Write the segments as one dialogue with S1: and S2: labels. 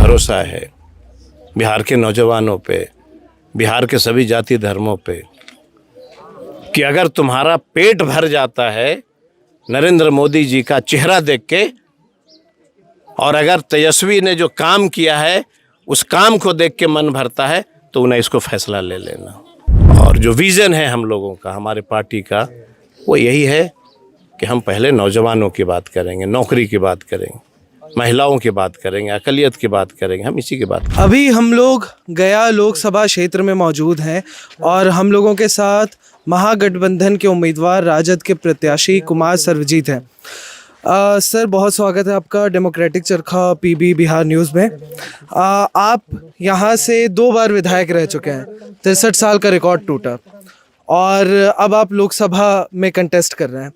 S1: भरोसा है बिहार के नौजवानों पे, बिहार के सभी जाति धर्मों पे, कि अगर तुम्हारा पेट भर जाता है नरेंद्र मोदी जी का चेहरा देख के, और अगर तेजस्वी ने जो काम किया है उस काम को देख के मन भरता है, तो उन्हें इसको फैसला ले लेना। और जो विज़न है हम लोगों का, हमारे पार्टी का, वो यही है कि हम पहले नौजवानों की बात करेंगे, नौकरी की बात करेंगे, महिलाओं की बात करेंगे, अकलियत की बात करेंगे, हम इसी की बात करेंगे।
S2: अभी हम लोग गया लोकसभा क्षेत्र में मौजूद हैं और हम लोगों के साथ महागठबंधन के उम्मीदवार राजद के प्रत्याशी कुमार सर्वजीत हैं। सर, बहुत स्वागत है आपका डेमोक्रेटिक चरखा पीबी बिहार न्यूज़ में। आप यहाँ से 2 बार विधायक रह चुके हैं, 63 साल का रिकॉर्ड टूटा, और अब आप लोकसभा में कंटेस्ट कर रहे हैं।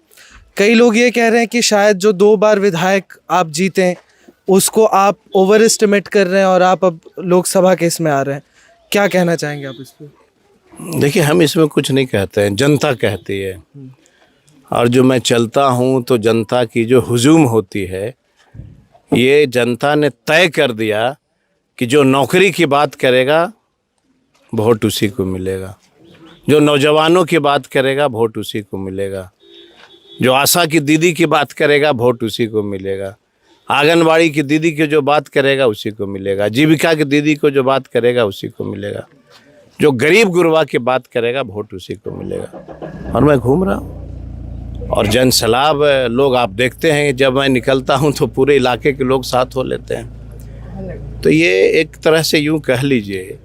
S2: कई लोग ये कह रहे हैं कि शायद जो 2 बार विधायक आप जीते उसको आप ओवर एस्टिमेट कर रहे हैं और आप अब लोकसभा के इसमें आ रहे हैं। क्या कहना चाहेंगे आप इस पर?
S1: देखिए, हम इसमें कुछ नहीं कहते हैं, जनता कहती है। और जो मैं चलता हूँ तो जनता की जो हुजूम होती है, ये जनता ने तय कर दिया कि जो नौकरी की बात करेगा वोट उसी को मिलेगा, जो नौजवानों की बात करेगा वोट उसी को मिलेगा, जो आशा की दीदी की बात करेगा वोट उसी को मिलेगा, आंगनबाड़ी की दीदी की जो बात करेगा उसी को मिलेगा, जीविका की दीदी को जो बात करेगा उसी को मिलेगा, जो गरीब गुरबा की बात करेगा वोट उसी को मिलेगा। और मैं घूम रहा हूँ और जन सैलाब लोग, आप देखते हैं जब मैं निकलता हूँ तो पूरे इलाके के लोग साथ हो लेते हैं। तो ये एक तरह से यूँ कह लीजिए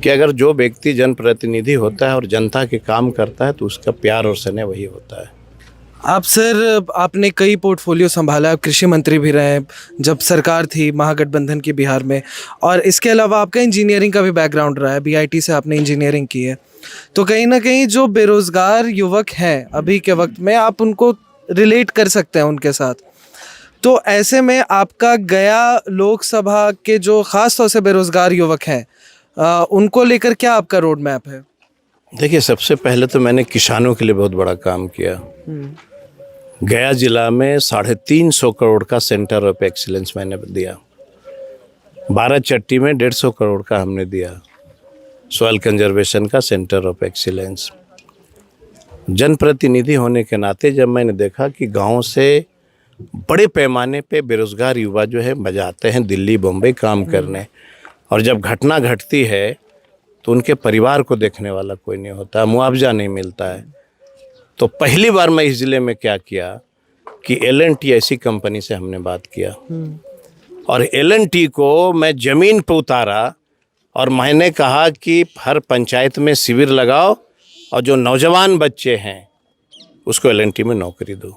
S1: कि अगर जो व्यक्ति जनप्रतिनिधि होता है और जनता के काम करता है तो उसका प्यार और स्नेह वही होता है।
S2: आप सर, आपने कई पोर्टफोलियो संभाला, आप कृषि मंत्री भी रहे जब सरकार थी महागठबंधन की बिहार में, और इसके अलावा आपका इंजीनियरिंग का भी बैकग्राउंड रहा है, बीआईटी से आपने इंजीनियरिंग की है। तो कहीं ना कहीं जो बेरोज़गार युवक हैं अभी के वक्त में, आप उनको रिलेट कर सकते हैं उनके साथ। तो ऐसे में आपका गया लोकसभा के जो ख़ास तौर से बेरोज़गार युवक हैं, उनको लेकर क्या आपका रोड मैप है?
S1: देखिए, सबसे पहले तो मैंने किसानों के लिए बहुत बड़ा काम किया। गया जिला में 350 करोड़ का सेंटर ऑफ एक्सीलेंस मैंने दिया। 12 चट्टी में 150 करोड़ का हमने दिया सॉइल कंजर्वेशन का सेंटर ऑफ एक्सीलेंस। जनप्रतिनिधि होने के नाते जब मैंने देखा कि गांव से बड़े पैमाने पे बेरोजगार युवा जो है बजाते हैं दिल्ली बम्बई काम करने, और जब घटना घटती है तो उनके परिवार को देखने वाला कोई नहीं होता, मुआवजा नहीं मिलता है। तो पहली बार मैं इस ज़िले में क्या किया कि L&T ऐसी कंपनी से हमने बात किया, और L&T को मैं ज़मीन पर उतारा और मैंने कहा कि हर पंचायत में शिविर लगाओ और जो नौजवान बच्चे हैं उसको L&T में नौकरी दो।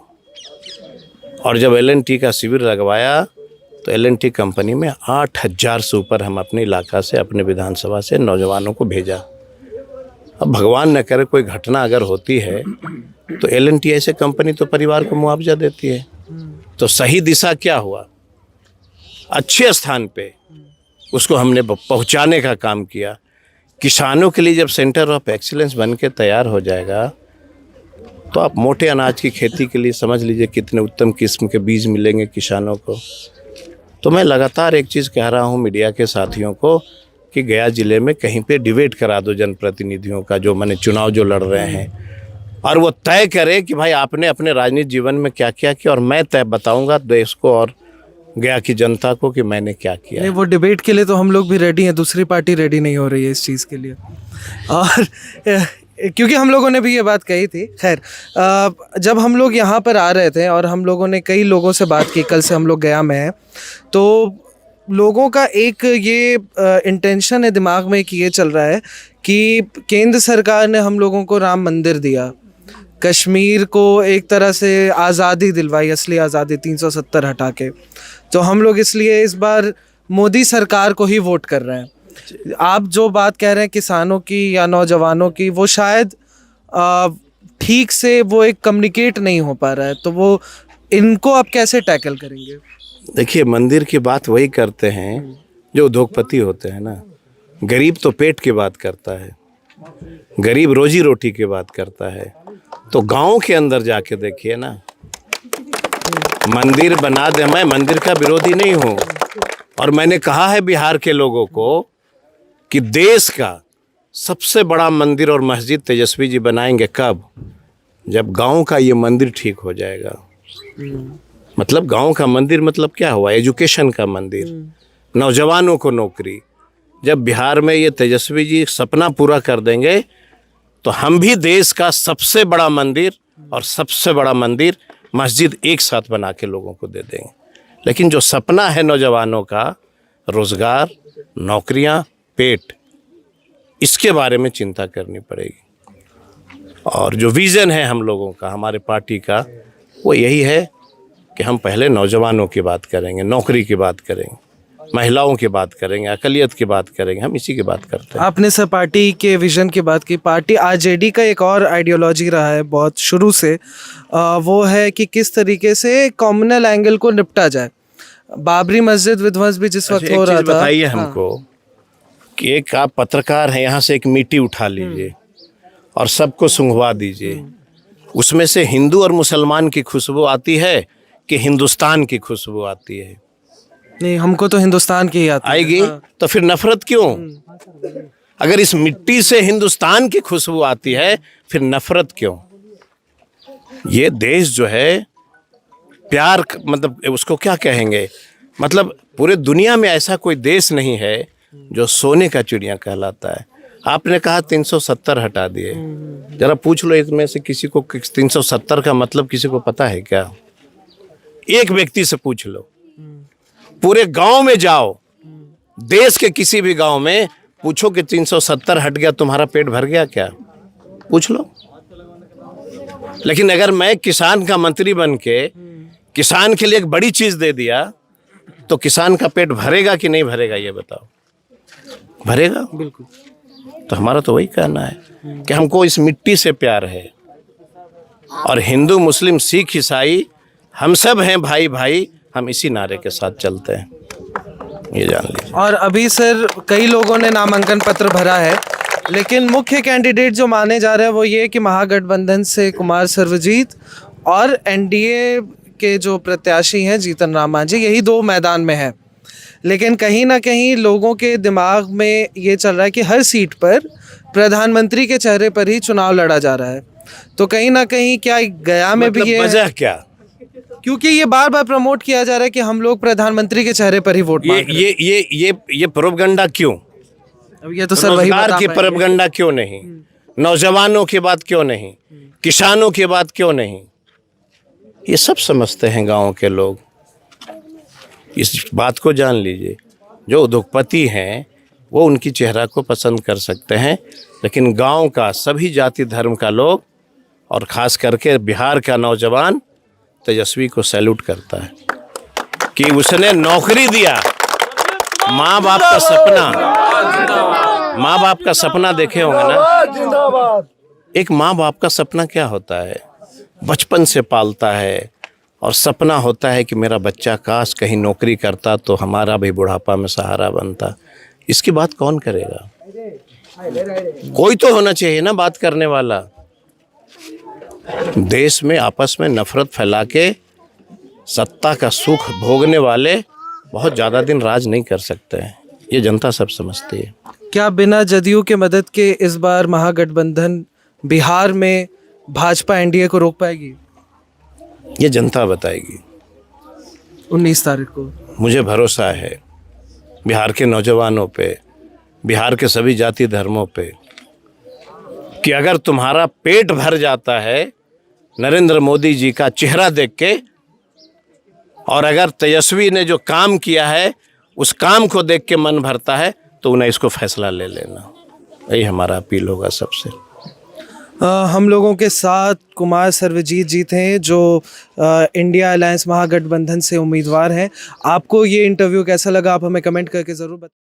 S1: और जब L&T का शिविर लगवाया तो L&T कंपनी में 8000 से ऊपर हम अपने इलाका से, अपने विधानसभा से नौजवानों को भेजा। अब भगवान न करे कोई घटना अगर होती है तो L&T ऐसे कंपनी तो परिवार को मुआवजा देती है। तो सही दिशा क्या हुआ, अच्छे स्थान पे उसको हमने पहुंचाने का काम किया। किसानों के लिए जब सेंटर ऑफ एक्सीलेंस बन के तैयार हो जाएगा तो आप मोटे अनाज की खेती के लिए समझ लीजिए कितने उत्तम किस्म के बीज मिलेंगे किसानों को। तो मैं लगातार एक चीज़ कह रहा हूँ मीडिया के साथियों को कि गया ज़िले में कहीं पे डिबेट करा दो जनप्रतिनिधियों का, जो मैंने चुनाव जो लड़ रहे हैं, और वो तय करे कि भाई आपने अपने राजनीतिक जीवन में क्या क्या किया, और मैं तय बताऊंगा देश को और गया की जनता को कि मैंने क्या किया।
S2: नहीं, वो डिबेट के लिए तो हम लोग भी रेडी हैं, दूसरी पार्टी रेडी नहीं हो रही है इस चीज़ के लिए, और क्योंकि हम लोगों ने भी ये बात कही थी। खैर, जब हम लोग यहाँ पर आ रहे थे और हम लोगों ने कई लोगों से बात की, कल से हम लोग गया में हैं, तो लोगों का एक ये इंटेंशन है दिमाग में कि ये चल रहा है कि केंद्र सरकार ने हम लोगों को राम मंदिर दिया, कश्मीर को एक तरह से आज़ादी दिलवाई, असली आज़ादी 370 हटा के, तो हम लोग इसलिए इस बार मोदी सरकार को ही वोट कर रहे हैं। आप जो बात कह रहे हैं किसानों की या नौजवानों की, वो शायद ठीक से वो एक कम्युनिकेट नहीं हो पा रहा है, तो वो इनको आप कैसे टैकल करेंगे?
S1: देखिए, मंदिर की बात वही करते हैं जो उद्योगपति होते हैं ना। गरीब तो पेट की बात करता है, गरीब रोजी रोटी की बात करता है। तो गांव के अंदर जाके देखिए ना, मंदिर बना दे, मैं मंदिर का विरोधी नहीं हूँ, और मैंने कहा है बिहार के लोगों को कि देश का सबसे बड़ा मंदिर और मस्जिद तेजस्वी जी बनाएंगे कब? जब गांव का ये मंदिर ठीक हो जाएगा। मतलब गांव का मंदिर मतलब क्या हुआ? एजुकेशन का मंदिर, नौजवानों को नौकरी। जब बिहार में ये तेजस्वी जी सपना पूरा कर देंगे तो हम भी देश का सबसे बड़ा मंदिर और सबसे बड़ा मंदिर मस्जिद एक साथ बना के लोगों को दे देंगे। लेकिन जो सपना है नौजवानों का, रोजगार, नौकरियां, पेट, इसके बारे में चिंता करनी पड़ेगी। और जो विज़न है हम लोगों का, हमारे पार्टी का, वो यही है कि हम पहले नौजवानों की बात करेंगे, नौकरी की बात करेंगे, महिलाओं की बात करेंगे, अकलियत की बात करेंगे। हम इसी की बात करते हैं।
S2: आपने सर पार्टी के विजन की बात की। पार्टी आरजेडी का एक और आइडियोलॉजी रहा है बहुत शुरू से, वो है कि किस तरीके से कम्युनल एंगल को निपटा जाए। बाबरी मस्जिद विध्वंस भी जिस वक्त हो रहा था।
S1: बताइए हमको कि एक आप पत्रकार हैं, यहाँ से एक मिट्टी उठा लीजिए और सबको सूंघवा दीजिए, उसमें से हिंदू और मुसलमान की खुशबू आती है कि हिंदुस्तान की खुशबू आती है?
S2: नहीं, हमको तो हिंदुस्तान की ही आती है।
S1: आएगी तो फिर नफरत क्यों? अगर इस मिट्टी से हिंदुस्तान की खुशबू आती है फिर नफरत क्यों? ये देश जो है प्यार, मतलब उसको क्या कहेंगे, मतलब पूरे दुनिया में ऐसा कोई देश नहीं है जो सोने का चिड़िया कहलाता है। आपने कहा 370 हटा दिए, जरा पूछ लो इसमें से किसी को 370 का मतलब किसी को पता है क्या? एक व्यक्ति से पूछ लो। पूरे गांव में जाओ, देश के किसी भी गांव में पूछो कि 370 हट गया, तुम्हारा पेट भर गया क्या? पूछ लो। लेकिन अगर मैं किसान का मंत्री बन के किसान के लिए एक बड़ी चीज दे दिया तो किसान का पेट भरेगा कि नहीं भरेगा? ये बताओ। भरेगा
S2: बिल्कुल।
S1: तो हमारा तो वही कहना है कि हमको इस मिट्टी से प्यार है, और हिंदू, मुस्लिम, सिख, ईसाई हम सब हैं भाई भाई। हम इसी नारे के साथ चलते हैं, ये जान लीजिए।
S2: और अभी सर कई लोगों ने नामांकन पत्र भरा है, लेकिन मुख्य कैंडिडेट जो माने जा रहे हैं वो ये कि महागठबंधन से कुमार सर्वजीत और एनडीए के जो प्रत्याशी हैं जीतन राम मांझी, यही दो मैदान में है। लेकिन कहीं ना कहीं लोगों के दिमाग में ये चल रहा है कि हर सीट पर प्रधानमंत्री के चेहरे पर ही चुनाव लड़ा जा रहा है। तो कहीं ना कहीं क्या गया में भी ये
S1: वजह क्या?
S2: क्योंकि ये बार बार प्रमोट किया जा रहा है कि हम लोग प्रधानमंत्री के चेहरे पर ही वोट मांग रहे हैं।
S1: ये प्रोपगंडा क्यों?
S2: अब ये तो सर वही
S1: रोजगार
S2: बता
S1: की
S2: पाएंगे।
S1: प्रोपगंडा क्यों नहीं? नौजवानों की बात क्यों नहीं? किसानों की बात क्यों नहीं? ये सब समझते हैं गांव के लोग। इस बात को जान लीजिए, जो उद्योगपति हैं वो उनकी चेहरा को पसंद कर सकते हैं, लेकिन गांव का सभी जाति धर्म का लोग और खास करके बिहार का नौजवान तेजस्वी को सैल्यूट करता है कि उसने नौकरी दिया। माँ बाप का सपना, माँ बाप का सपना देखे होंगे ना। एक माँ बाप का सपना क्या होता है? बचपन से पालता है और सपना होता है कि मेरा बच्चा काश कहीं नौकरी करता तो हमारा भी बुढ़ापा में सहारा बनता। इसकी बात कौन करेगा? कोई तो होना चाहिए ना बात करने वाला। देश में आपस में नफरत फैला के सत्ता का सुख भोगने वाले बहुत ज़्यादा दिन राज नहीं कर सकते हैं, ये जनता सब समझती है।
S2: क्या बिना जदयू के मदद के इस बार महागठबंधन बिहार में भाजपा एनडीए को रोक पाएगी?
S1: ये जनता बताएगी
S2: 19 तारीख को।
S1: मुझे भरोसा है बिहार के नौजवानों पे, बिहार के सभी जाति धर्मों पे, कि अगर तुम्हारा पेट भर जाता है नरेंद्र मोदी जी का चेहरा देख के, और अगर तेजस्वी ने जो काम किया है उस काम को देख के मन भरता है, तो उन्हें इसको फैसला ले लेना। यही हमारा अपील होगा सबसे।
S2: हम लोगों के साथ कुमार सर्वजीत जी थे जो इंडिया अलायंस महागठबंधन से उम्मीदवार हैं। आपको ये इंटरव्यू कैसा लगा आप हमें कमेंट करके ज़रूर बताएं।